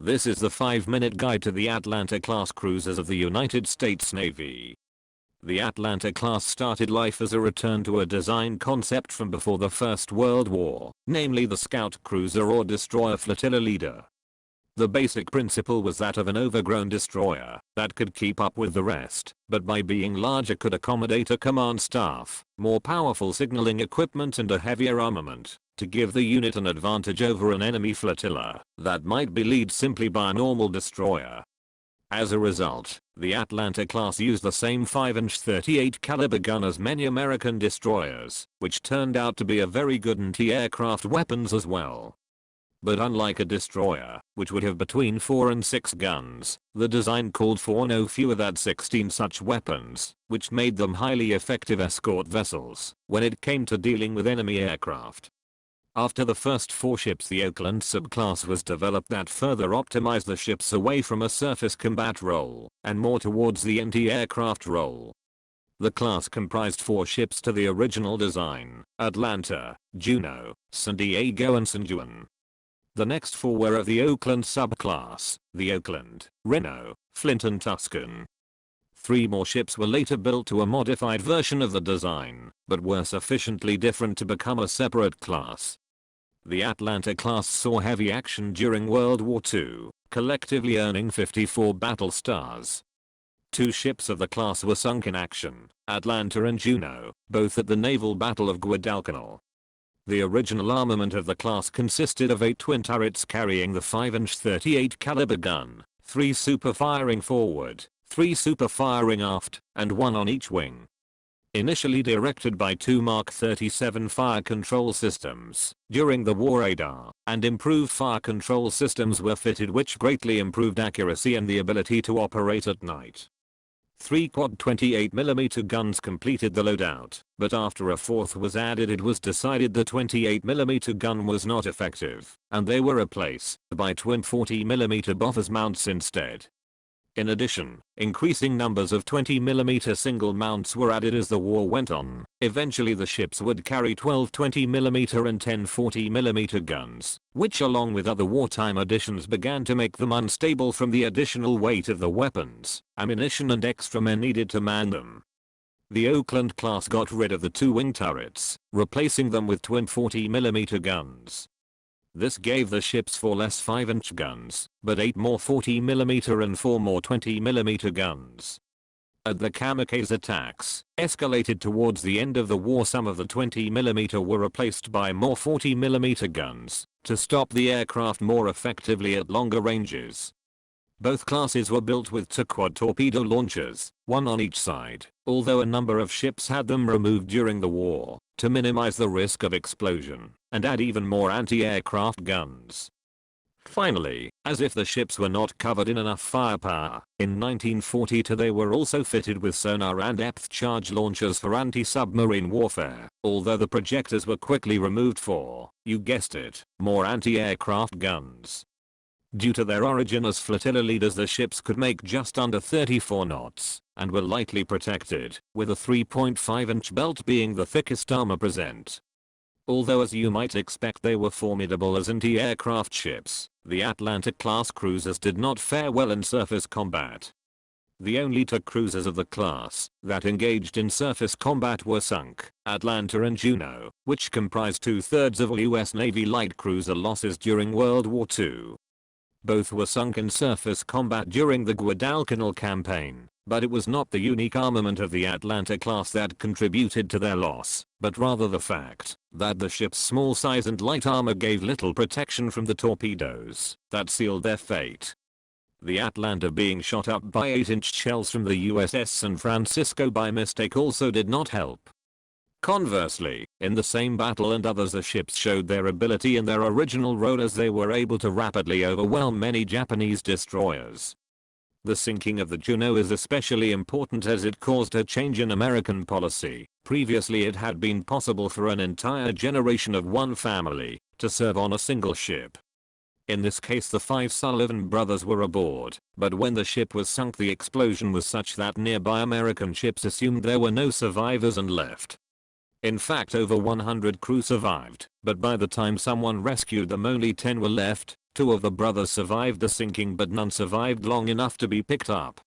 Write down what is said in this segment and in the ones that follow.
This is the 5-minute guide to the Atlanta-class cruisers of the United States Navy. The Atlanta-class started life as a return to a design concept from before the First World War, namely the scout cruiser or destroyer flotilla leader. The basic principle was that of an overgrown destroyer that could keep up with the rest, but by being larger could accommodate a command staff, more powerful signaling equipment and a heavier armament, to give the unit an advantage over an enemy flotilla that might be led simply by a normal destroyer. As a result, the Atlanta class used the same 5-inch 38 caliber gun as many American destroyers, which turned out to be a very good anti-aircraft weapons as well. But unlike a destroyer, which would have between 4 and 6 guns, the design called for no fewer than 16 such weapons, which made them highly effective escort vessels when it came to dealing with enemy aircraft. After the first 4 ships, the Oakland subclass was developed that further optimized the ships away from a surface combat role and more towards the anti-aircraft role. The class comprised 4 ships to the original design: Atlanta, Juno, San Diego and San Juan. The next 4 were of the Oakland subclass: the Oakland, Renown, Flint and Tuscan. 3 more ships were later built to a modified version of the design, but were sufficiently different to become a separate class. The Atlanta class saw heavy action during World War II, collectively earning 54 battle stars. 2 ships of the class were sunk in action, Atlanta and Juno, both at the naval battle of Guadalcanal. The original armament of the class consisted of 8 twin turrets carrying the 5-inch 38 caliber gun, 3 super firing forward, 3 super firing aft, and 1 on each wing. Initially directed by 2 Mark 37 fire control systems, during the war Haida and improved fire control systems were fitted, which greatly improved accuracy and the ability to operate at night. 3 quad 28mm guns completed the loadout, but after a 4th was added it was decided the 28mm gun was not effective, and they were replaced by twin 40mm Bofors mounts instead. In addition, increasing numbers of 20mm single mounts were added as the war went on. Eventually the ships would carry 12 20mm and 10 40mm guns, which along with other wartime additions began to make them unstable from the additional weight of the weapons, ammunition and extra men needed to man them. The Oakland class got rid of the 2 wing turrets, replacing them with twin 40mm guns. This gave the ships 4 less 5-inch guns, but 8 more 40mm and 4 more 20mm guns. As the kamikaze attacks escalated towards the end of the war, some of the 20mm were replaced by more 40mm guns to stop the aircraft more effectively at longer ranges. Both classes were built with 2 quad torpedo launchers, 1 on each side, although a number of ships had them removed during the war to minimize the risk of explosion and add even more anti-aircraft guns. Finally, as if the ships were not covered in enough firepower, in 1942 they were also fitted with sonar and depth charge launchers for anti-submarine warfare, although the projectors were quickly removed for, you guessed it, more anti-aircraft guns. Due to their origin as flotilla leaders, the ships could make just under 34 knots and were lightly protected, with a 3.5-inch belt being the thickest armor present. Although as you might expect they were formidable as anti-aircraft ships, the Atlanta-class cruisers did not fare well in surface combat. The only 2 cruisers of the class that engaged in surface combat were sunk, Atlanta and Juno, which comprised 2/3 of all US Navy light cruiser losses during World War II. Both were sunk in surface combat during the Guadalcanal campaign, but it was not the unique armament of the Atlanta class that contributed to their loss, but rather the fact that the ship's small size and light armor gave little protection from the torpedoes that sealed their fate. The Atlanta being shot up by 8-inch shells from the USS San Francisco by mistake also did not help. Conversely, in the same battle and others, the ships showed their ability in their original role as they were able to rapidly overwhelm many Japanese destroyers. The sinking of the Juno is especially important as it caused a change in American policy. Previously it had been possible for an entire generation of one family to serve on a single ship. In this case the 5 Sullivan brothers were aboard, but when the ship was sunk the explosion was such that nearby American ships assumed there were no survivors and left. In fact over 100 crew survived, but by the time someone rescued them only 10 were left, Two of the brothers survived the sinking but none survived long enough to be picked up.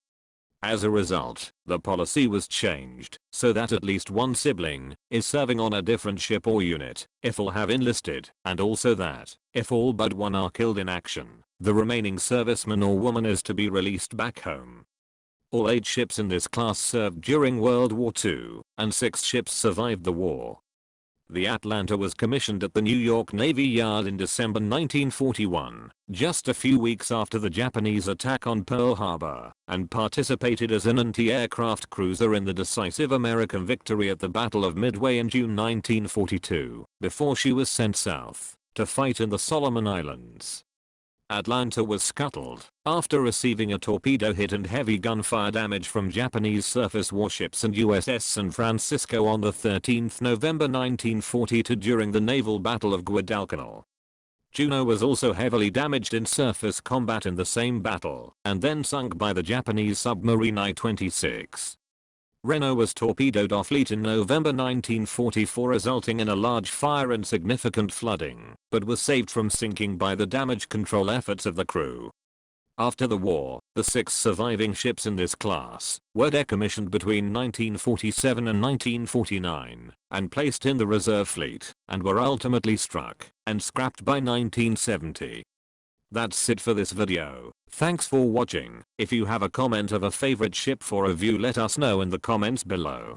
As a result, the policy was changed so that at least one sibling is serving on a different ship or unit if all have enlisted, and also that if all but one are killed in action, the remaining serviceman or woman is to be released back home. All 8 ships in this class served during World War II, and 6 ships survived the war. The Atlanta was commissioned at the New York Navy Yard in December 1941, just a few weeks after the Japanese attack on Pearl Harbor, and participated as an anti-aircraft cruiser in the decisive American victory at the Battle of Midway in June 1942, before she was sent south to fight in the Solomon Islands. Atlanta was scuttled after receiving a torpedo hit and heavy gunfire damage from Japanese surface warships and USS San Francisco on the 13th November 1942 during the naval battle of Guadalcanal. Juneau was also heavily damaged in surface combat in the same battle and then sunk by the Japanese submarine I-26. Renown was torpedoed off fleet in November 1944, resulting in a large fire and significant flooding, but was saved from sinking by the damage control efforts of the crew. After the war, the 6 surviving ships in this class were decommissioned between 1947 and 1949 and placed in the reserve fleet and were ultimately struck and scrapped by 1970. That's it for this video. Thanks for watching. If you have a comment of a favorite ship for review, let us know in the comments below.